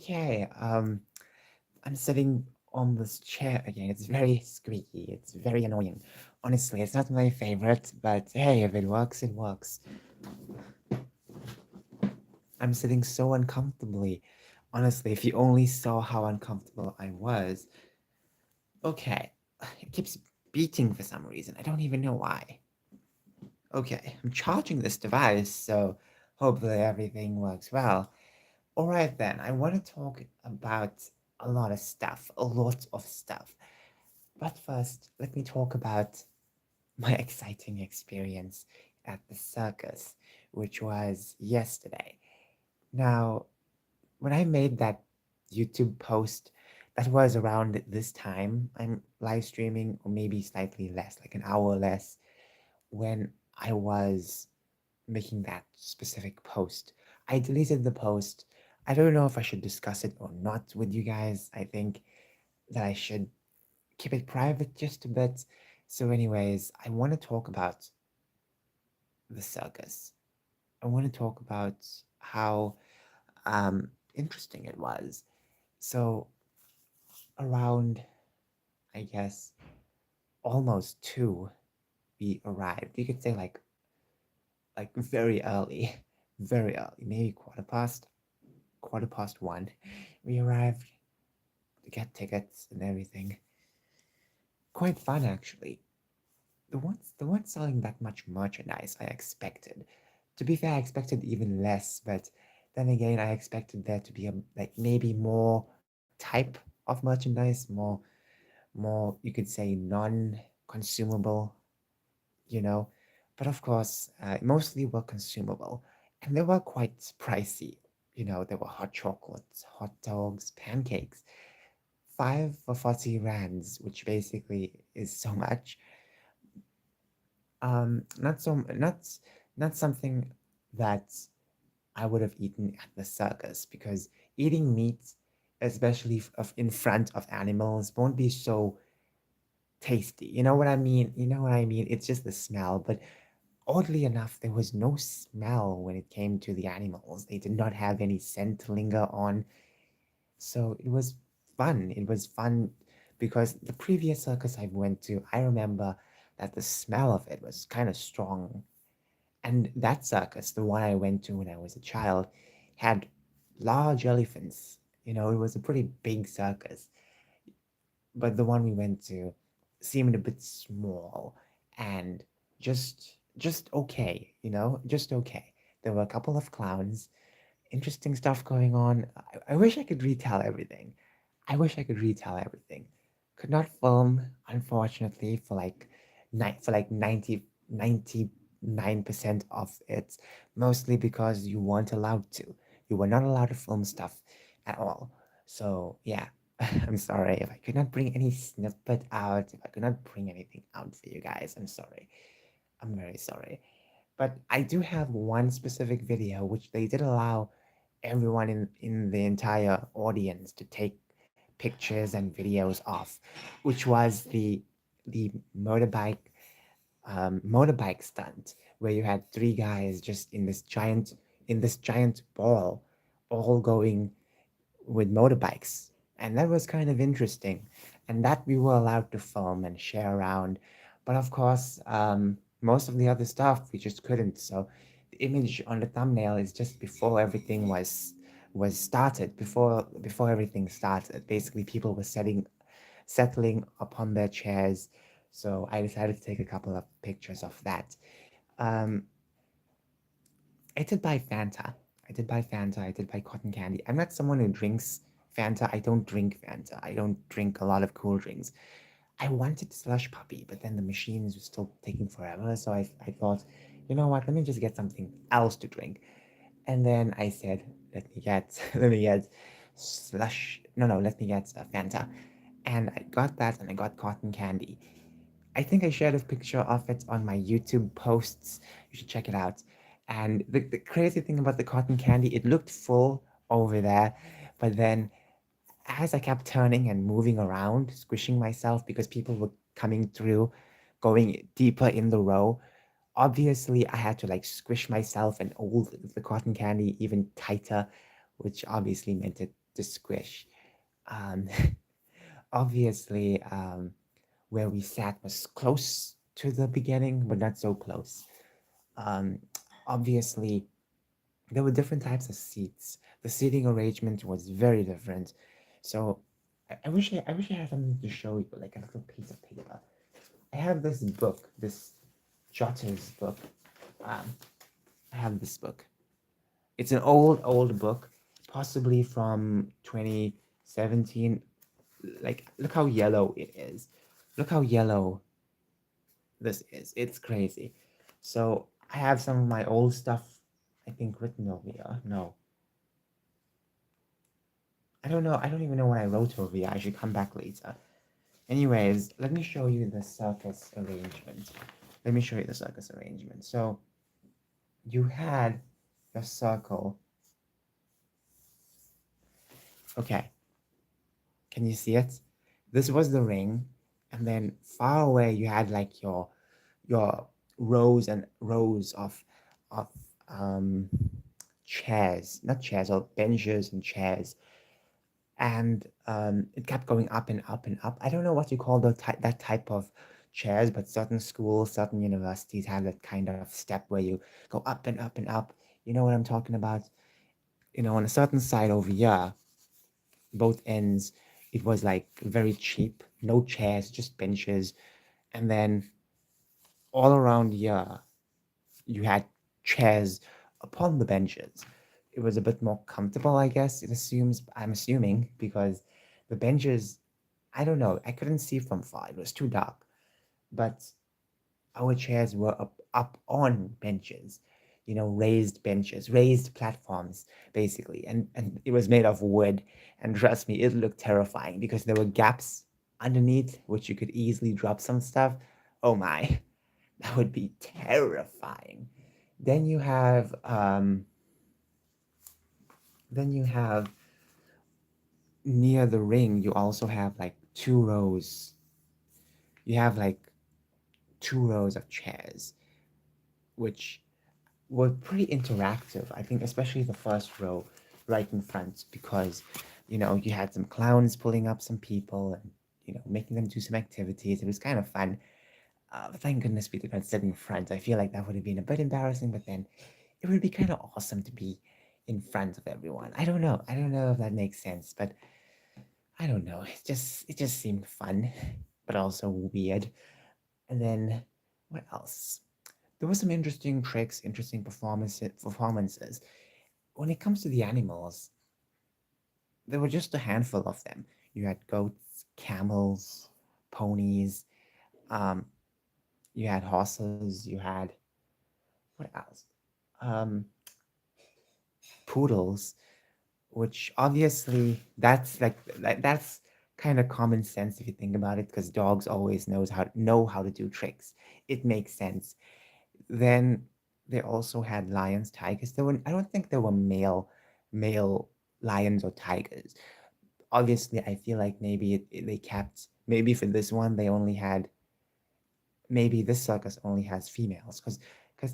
Okay, I'm sitting on this chair again. It's very squeaky. It's very annoying. Honestly, it's not my favorite, but hey, if it works, it works. I'm sitting so uncomfortably. Honestly, if you only saw how uncomfortable I was. Okay, it keeps beating for some reason. I don't even know why. Okay, I'm charging this device, so hopefully everything works well. Alright then, I want to talk about a lot of stuff, a lot of stuff. But first, let me talk about my exciting experience at the circus, which was yesterday. Now, when I made that YouTube post, that was around this time. I'm live streaming, or maybe slightly less, like an hour less, when I was making that specific post. I deleted the post. I don't know if I should discuss it or not with you guys. I think that I should keep it private just a bit. So, anyways, I want to talk about the circus. I want to talk about how interesting it was. So, around, I guess, almost two, we arrived. You could say like very early, very early, maybe quarter past one. We arrived to get tickets and everything. Quite fun actually. They weren't selling that much merchandise I expected. To be fair, I expected even less, but then again, I expected there to be like maybe more type of merchandise, more you could say non-consumable, you know. But of course, mostly were consumable, and they were quite pricey. You know, there were hot chocolates, hot dogs, pancakes, 5 for 40 rands, which basically is so much. Not so not something that I would have eaten at the circus because eating meat, especially of in front of animals, won't be so tasty. You know what I mean? You know what I mean? It's just the smell. But oddly enough, there was no smell when it came to the animals. They did not have any scent linger on. So it was fun. It was fun because the previous circus I went to, I remember that the smell of it was kind of strong. And that circus, the one I went to when I was a child, had large elephants. You know, it was a pretty big circus. But the one we went to seemed a bit small and just okay, you know, just okay. There were a couple of clowns, interesting stuff going on. I wish I could retell everything. I wish I could retell everything. Could not film, unfortunately, for like 99% of it, mostly because you weren't allowed to. You were not allowed to film stuff at all. So yeah, I'm sorry if I could not bring any snippet out, if I could not bring anything out for you guys. I'm sorry. I'm very sorry. But I do have one specific video which they did allow everyone in the entire audience to take pictures and videos of, which was the motorbike stunt where you had three guys just in this giant ball, all going with motorbikes, and that was kind of interesting, and that we were allowed to film and share around. But of course, most of the other stuff we just couldn't. So the image on the thumbnail is just before everything was started, before everything started. Basically, people were settling upon their chairs. So I decided to take a couple of pictures of that. Um, I did buy Fanta. I did buy Fanta. I did buy cotton candy. I'm not someone who drinks Fanta. I don't drink Fanta. I don't drink a lot of cool drinks. I wanted slush puppy, but then the machines were still taking forever. So I thought, you know what? Let me just get something else to drink. And then I said, let me get let me get slush. No, let me get Fanta. And I got that, and I got cotton candy. I think I shared a picture of it on my YouTube posts. You should check it out. And the crazy thing about the cotton candy, it looked full over there, but then as I kept turning and moving around, squishing myself because people were coming through, going deeper in the row, obviously I had to like squish myself and hold the cotton candy even tighter which obviously meant it to squish. Um, obviously, where we sat was close to the beginning, but not so close. Um, obviously, there were different types of seats. The seating arrangement was very different. So I wish I had something to show you, like a little piece of paper. I have this book, this Jotter's book. Um, I have this book. It's an old book, possibly from 2017. Like, look how yellow it is. Look how yellow this is. It's crazy. So I have some of my old stuff, I think, written over here. No, I don't know. I don't even know what I wrote over here. I should come back later. Anyways, let me show you the circus arrangement. Let me show you the circus arrangement. So you had your circle. Okay, can you see it? This was the ring, and then far away you had like your rows and rows of um chairs, not chairs, or benches and chairs, and it kept going up and up and up. I don't know what you call that type of chairs, but certain schools, certain universities have that kind of step where you go up and up and up. You know what I'm talking about? You know, on a certain side over here, both ends, it was like very cheap, no chairs, just benches, and then all around here, you had chairs upon the benches. It was a bit more comfortable, I guess. I'm assuming, because the benches, I don't know, I couldn't see from far. It was too dark. But our chairs were up on benches, you know, raised benches, raised platforms, basically. And it was made of wood. And trust me, it looked terrifying because there were gaps underneath which you could easily drop some stuff. Oh my, that would be terrifying. Then you have then you have near the ring, you also have like two rows. You have like two rows of chairs, which were pretty interactive. I think especially the first row right in front, because you know you had some clowns pulling up some people and you know making them do some activities. It was kind of fun. Thank goodness we didn't sit in front. I feel like that would have been a bit embarrassing, but then it would be kind of awesome to be in front of everyone. I don't know. I don't know if that makes sense, but I don't know. It just seemed fun, but also weird. And then what else? There were some interesting tricks, interesting performances. When it comes to the animals, there were just a handful of them. You had goats, camels, ponies, um, you had horses, you had what else? Um, Poodles, which obviously that's kind of common sense if you think about it, because dogs always know how to do tricks. It makes sense. Then they also had lions, tigers. I don't think there were male lions or tigers. Obviously, I feel like maybe they kept, maybe for this one they only had, maybe this circus only has females, because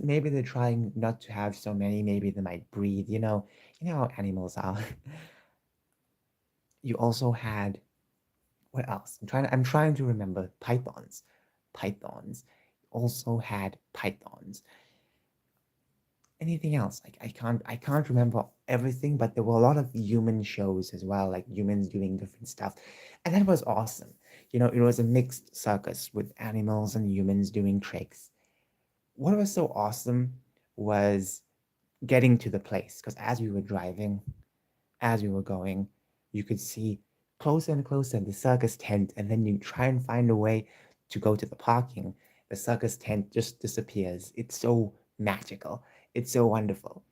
maybe they're trying not to have so many. Maybe they might breed. You know how animals are. You also had what else? I'm trying to remember. Pythons also had pythons. Anything else? Like I can't remember everything, but there were a lot of human shows as well, like humans doing different stuff, and that was awesome. You know, it was a mixed circus with animals and humans doing tricks. What was so awesome was getting to the place, because as we were driving, as we were going, you could see closer and closer the circus tent, and then you try and find a way to go to the parking. The circus tent just disappears. It's so magical. It's so wonderful.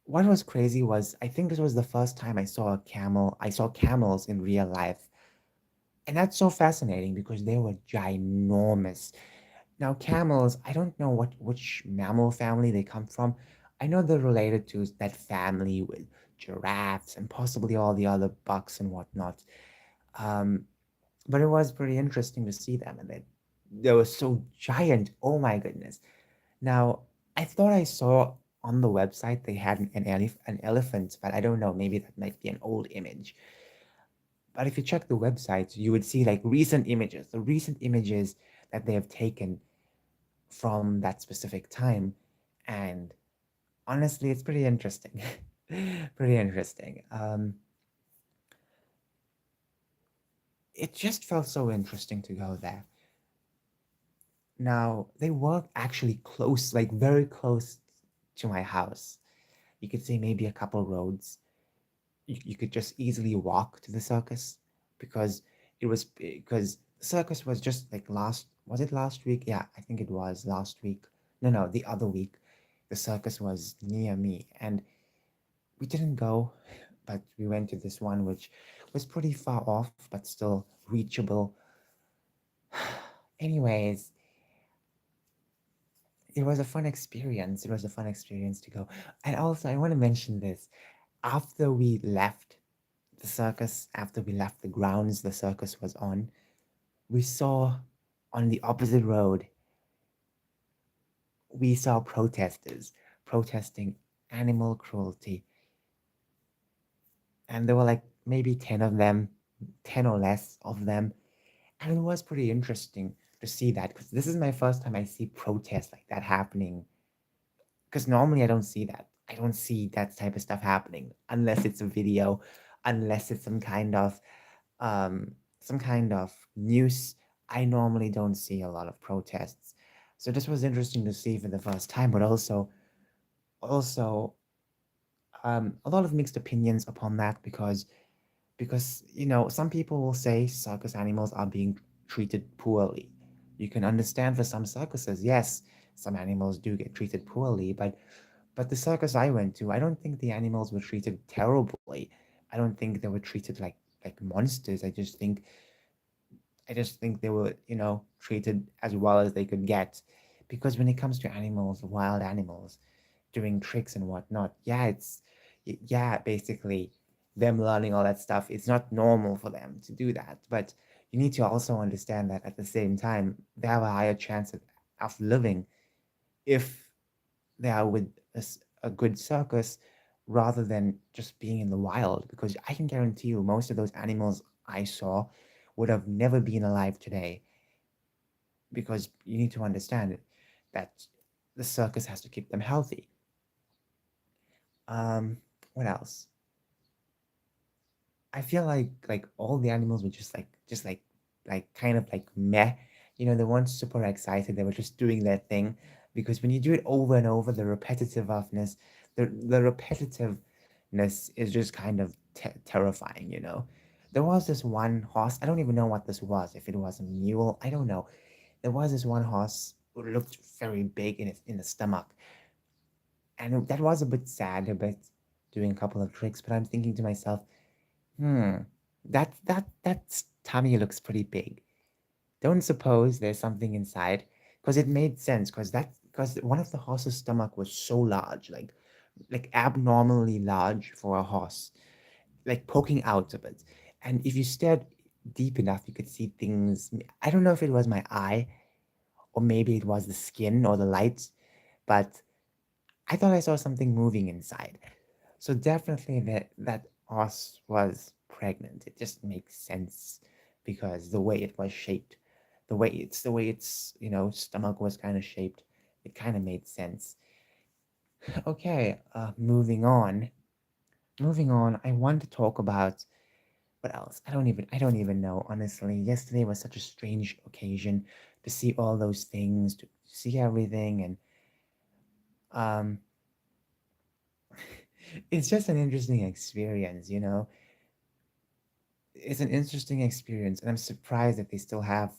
What was crazy was, I think this was the first time I saw a camel. I saw camels in real life. And that's so fascinating because they were ginormous. Now, camels, I don't know which mammal family they come from. I know they're related to that family with giraffes and possibly all the other bucks and whatnot. Um, but it was pretty interesting to see them, and they were so giant. Oh my goodness! Now, I thought I saw on the website they had an elephant, but I don't know, maybe that might be an old image. But if you check the website, you would see like recent images, the recent images that they have taken from that specific time. And honestly, it's pretty interesting. Pretty interesting. It just felt so interesting to go there. Now, they were actually close, like very close to my house. You could say maybe a couple roads. You could just easily walk to the circus because the circus was just like was it last week? Yeah, I think it was last week. No, the other week. The circus was near me and we didn't go, but we went to this one which was pretty far off but still reachable. Anyways, it was a fun experience. It was a fun experience to go. And also, I want to mention this. After we left the circus, after we left the grounds the circus was on, we saw on the opposite road, we saw protesters protesting animal cruelty. And there were like maybe 10 of them, 10 or less of them. And it was pretty interesting to see that because this is my first time I see protests like that happening. Because normally I don't see that. I don't see that type of stuff happening unless it's a video, unless it's some kind of news. I normally don't see a lot of protests. So this was interesting to see for the first time, but also a lot of mixed opinions upon that because some people will say circus animals are being treated poorly. You can understand for some circuses, yes, some animals do get treated poorly, but the circus I went to, I don't think the animals were treated terribly. I don't think they were treated like monsters. I just think they were, treated as well as they could get. Because when it comes to animals, wild animals, doing tricks and whatnot, yeah, yeah, basically them learning all that stuff, it's not normal for them to do that. But you need to also understand that at the same time, they have a higher chance of living if they are with a good circus rather than just being in the wild. Because I can guarantee you, most of those animals I saw would have never been alive today. Because you need to understand that the circus has to keep them healthy. Um, what else? I feel like all the animals were just like kind of like meh. They weren't super excited. They were just doing their thing. Because when you do it over and over, the repetitiveness is just kind of terrifying. There was this one horse. I don't even know what this was. If it was a mule, I don't know. There was this one horse who looked very big in the stomach, and that was a bit sad. A bit doing a couple of tricks, but I'm thinking to myself, hmm, that tummy looks pretty big. Don't suppose there's something inside, because it made sense. Because one of the horse's stomach was so large, like abnormally large for a horse, like poking out of it. And if you stared deep enough, you could see things. I don't know if it was my eye, or maybe it was the skin or the light, but I thought I saw something moving inside. So definitely that horse was pregnant. It just makes sense because the way it was shaped, the way its stomach was kind of shaped, it kind of made sense. Okay, moving on. I want to talk about what else. I don't even know, honestly. Yesterday was such a strange occasion to see all those things, to see everything, and um it's just an interesting experience. It's an interesting experience, and I'm surprised that they still have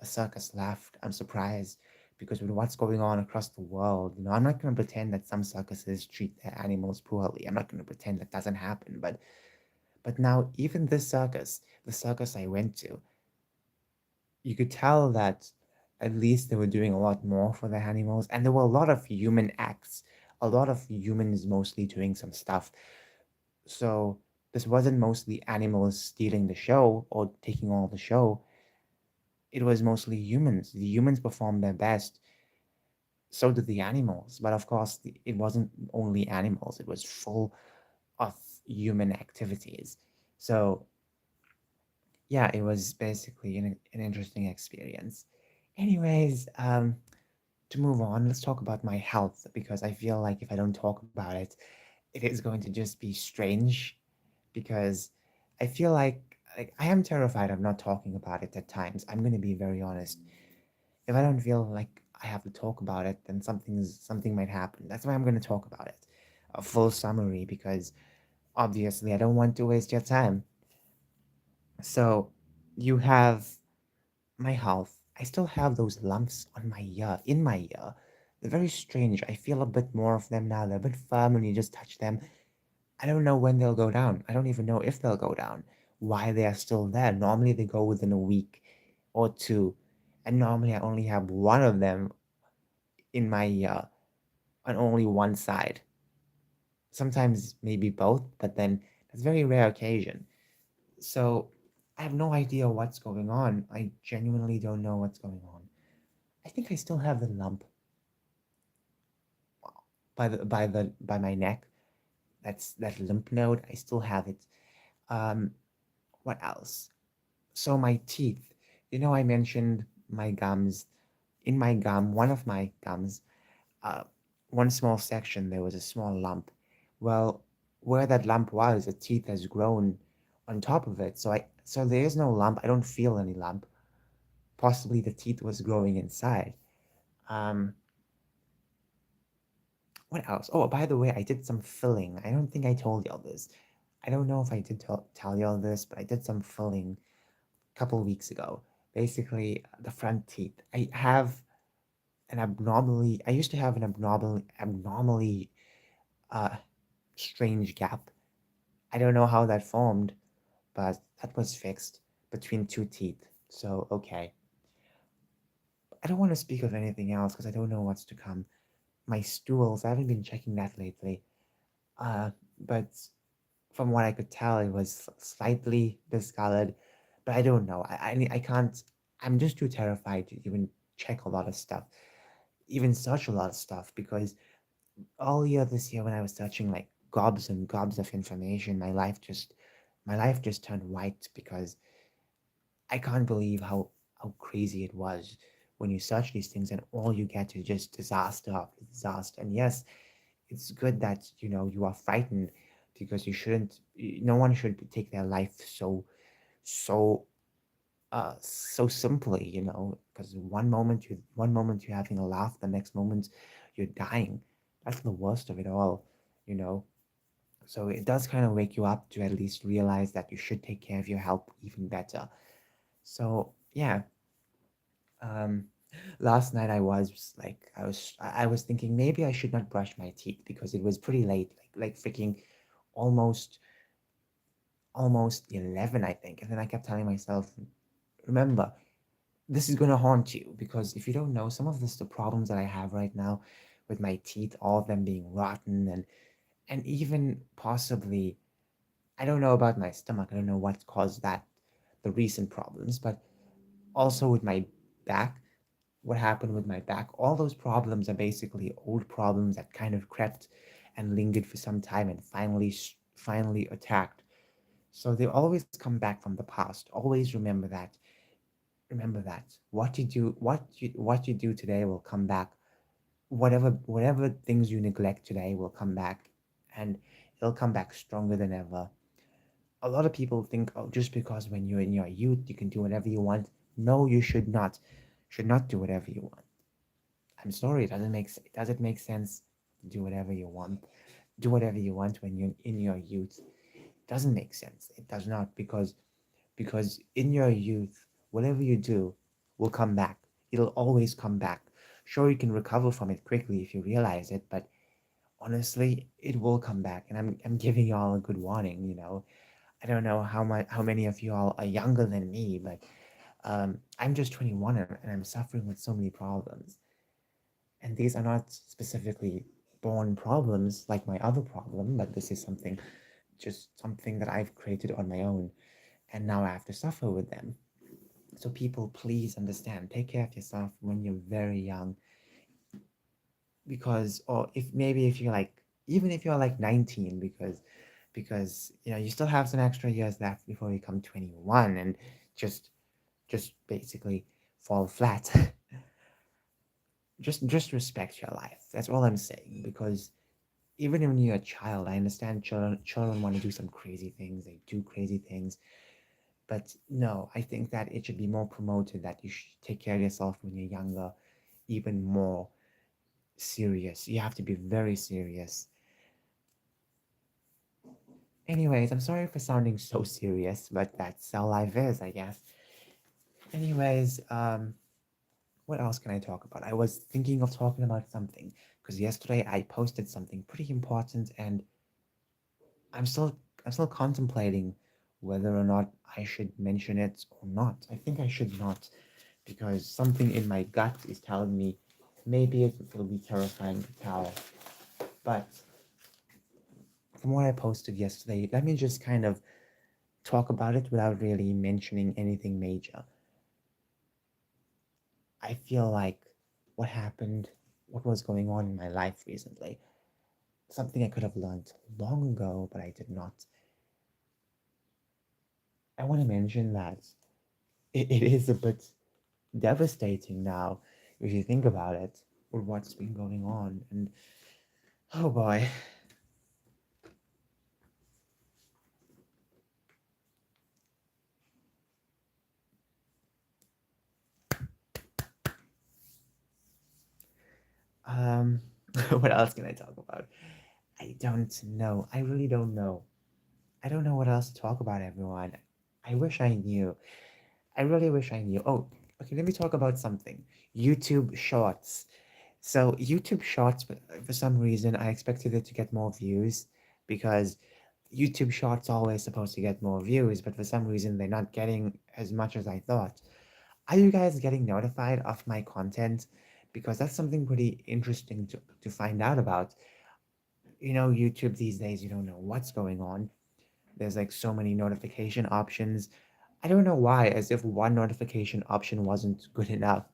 a circus left. I'm surprised because with what's going on across the world, I'm not going to pretend that some circuses treat their animals poorly. I'm not going to pretend that doesn't happen. But now, even this circus, the circus I went to, you could tell that at least they were doing a lot more for the animals, and there were a lot of human acts, a lot of humans mostly doing some stuff. So this wasn't mostly animals stealing the show or taking all the show. It was mostly humans. The humans performed their best. so did the animals. But of course, it wasn't only animals, it was full of human activities. So, yeah, it was basically an interesting experience. Anyways, to move on, let's talk about my health because I feel like if I don't talk about it, it is going to just be strange because I feel like I am terrified of not talking about it at times. I'm going to be very honest. If I don't feel like I have to talk about it, then something might happen. That's why I'm going to talk about it. A full summary because obviously I don't want to waste your time. So, you have my health. I still have those lumps on my ear, in my ear. They're very strange. I feel a bit more of them now. They're a bit firm when you just touch them. I don't know when they'll go down. I don't even know if they'll go down. Why they are still there. Normally they go within a week or two. And normally I only have one of them in my ear on only one side. Sometimes maybe both, but then that's very rare occasion. So I have no idea what's going on. I genuinely don't know what's going on. I think I still have the lump by my neck. That's that lymph node. I still have it. Um, what else? So my teeth. I mentioned my gums. In my gum, one of my gums, uh, one small section, there was a small lump. Well, where that lump was, the teeth has grown on top of it. So there is no lump. I don't feel any lump. Possibly the teeth was growing inside. Um, what else? Oh, by the way, I did some filling. I don't think I told y'all this. I don't know if I did tell y'all this, but I did some filling a couple weeks ago. Basically, the front teeth. I used to have an abnormally uh, strange gap. I don't know how that formed, but that was fixed between two teeth. So, okay. I don't want to speak of anything else because I don't know what's to come. My stools, I haven't been checking that lately. Uh, but from what I could tell, it was slightly discolored, but I don't know. I can't. I'm just too terrified to even check a lot of stuff, even search a lot of stuff because all year this year when I was searching like gobs and gobs of information, my life just turned white because I can't believe how crazy it was when you search these things and all you get is just disaster after disaster. And yes, it's good that you are frightened because you shouldn't. No one should take their life so so simply. Because one moment you're having a laugh, the next moment you're dying. That's the worst of it all. You know. So it does kind of wake you up to at least realize that you should take care of your health even better. So yeah, um, last night I was thinking maybe I should not brush my teeth because it was pretty late, like freaking almost almost 11, I think. And then I kept telling myself, remember, this is gonna haunt you because if you don't know, some of the problems that I have right now with my teeth, all of them being rotten and even possibly I don't know about my stomach. I don't know what caused that, the recent problems, but also with my back, what happened with my back. All those problems are basically old problems that kind of crept and lingered for some time and finally attacked. So they always come back from the past. Always remember that. Remember that. What you do today will come back. Whatever things you neglect today will come back, and it'll come back stronger than ever. A lot of people think, oh, just because when you're in your youth you can do whatever you want. No, you should not. Should not do whatever you want. I'm sorry, does it make sense to do whatever you want? Do whatever you want when you're in your youth. It doesn't make sense. It does not because in your youth, whatever you do will come back. It'll always come back. Sure, you can recover from it quickly if you realize it, but honestly, it will come back. And I'm giving y'all a good warning. I don't know how many of you all are younger than me, but I'm just 21 and I'm suffering with so many problems. And these are not specifically born problems like my other problem, but this is something that I've created on my own, and now I have to suffer with them. So people, please understand. Take care of yourself when you're very young. because, or if you're like, even if you're like 19, because you still have some extra years left before you become 21 and just basically fall flat. Just respect your life. That's all I'm saying. Because even when you're a child, I understand children want to do some crazy things. They do crazy things, but no, I think that it should be more promoted that you should take care of yourself when you're younger, even more serious. You have to be very serious. Anyways, I'm sorry for sounding so serious, but that's how life is, I guess. Anyways, what else can I talk about? I was thinking of talking about something because yesterday I posted something pretty important, and I'm still I'm still contemplating whether or not I should mention it or not. I think I should not because something in my gut is telling me maybe it will be terrifying to tell. But from what I posted yesterday, let me just kind of talk about it without really mentioning anything major. I feel like what happened, what was going on in my life recently, something I could have learned long ago, but I did not. I want to mention that it is a bit devastating now if you think about it, with what's been going on. And oh boy. Um, what else can I talk about? I don't know. I really don't know. I don't know what else to talk about, everyone. I wish I knew. I really wish I knew. Oh, okay, let me talk about something. YouTube Shorts. So, YouTube Shorts, for some reason, I expected it to get more views because YouTube Shorts always supposed to get more views, but for some reason, they're not getting as much as I thought. Are you guys getting notified of my content? Because that's something pretty interesting to find out about. YouTube these days, you don't know what's going on. There's like so many notification options. I don't know why, as if one notification option wasn't good enough.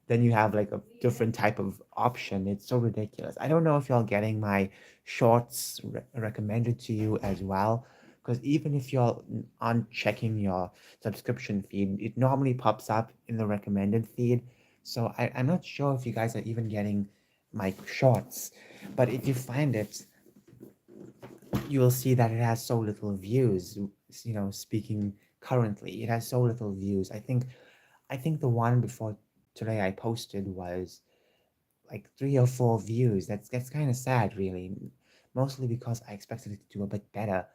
Then you have like a different type of option. It's so ridiculous. I don't know if y'all getting my shorts recommended to you as well. Because even if y'all aren't checking your subscription feed, it normally pops up in the recommended feed. So I'm not sure if you guys are even getting my shorts. But if you find it, you will see that it has so little views. Speaking currently, it has so little views. I think the one before today I posted was like 3 or 4 views. That's kind of sad, really. Mostly because I expected it to do a bit better.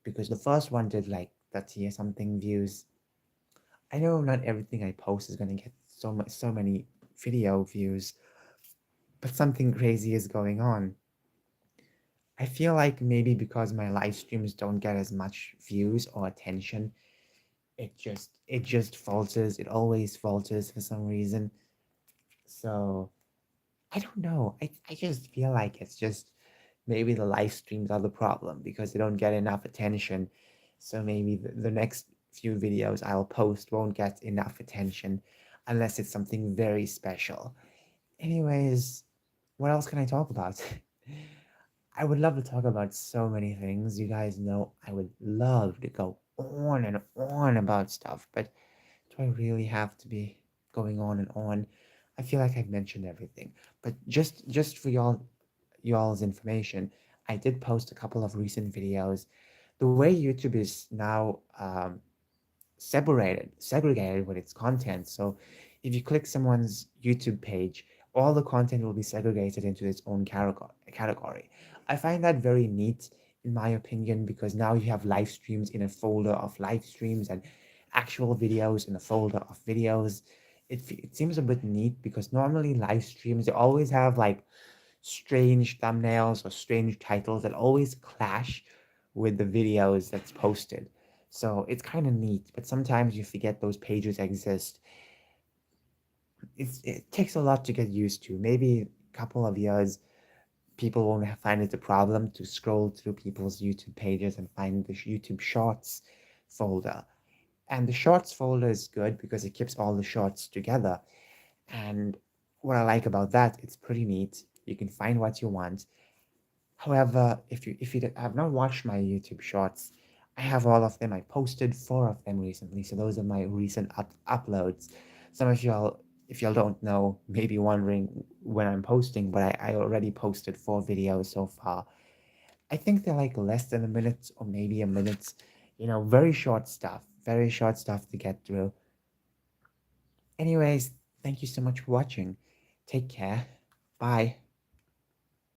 Because the first one did like 30 or something views. I know not everything I post is gonna get so many video views, but something crazy is going on. I feel like maybe because my live streams don't get as much views or attention, it just falters. It always falters for some reason. So I don't know. I just feel like it's just maybe the live streams are the problem because they don't get enough attention. So maybe the next few videos I'll post won't get enough attention unless it's something very special. Anyways, what else can I talk about? I would love to talk about so many things. You guys know I would love to go on and on about stuff, but do I really have to be going on and on? I feel like I've mentioned everything. But just for y'all's information, I did post a couple of recent videos. The way YouTube is now segregated with its content. So if you click someone's YouTube page, all the content will be segregated into its own category. I find that very neat, in my opinion, because now you have live streams in a folder of live streams and actual videos in a folder of videos. It seems a bit neat because normally live streams, they always have like strange thumbnails or strange titles that always clash with the videos that's posted. So it's kind of neat, but sometimes you forget those pages exist. It takes a lot to get used to. Maybe a couple of years, people won't find it a problem to scroll through people's YouTube pages and find the YouTube Shorts folder. And the Shorts folder is good because it keeps all the shorts together. And what I like about that, it's pretty neat. You can find what you want. However, if you have not watched my YouTube shorts, I have all of them. I posted 4 of them recently, so those are my recent uploads. Some of y'all, if y'all don't know, may be wondering when I'm posting, but I already posted 4 videos so far. I think they're like less than a minute or maybe a minute. Very short stuff to get through. Anyways, thank you so much for watching. Take care. Bye.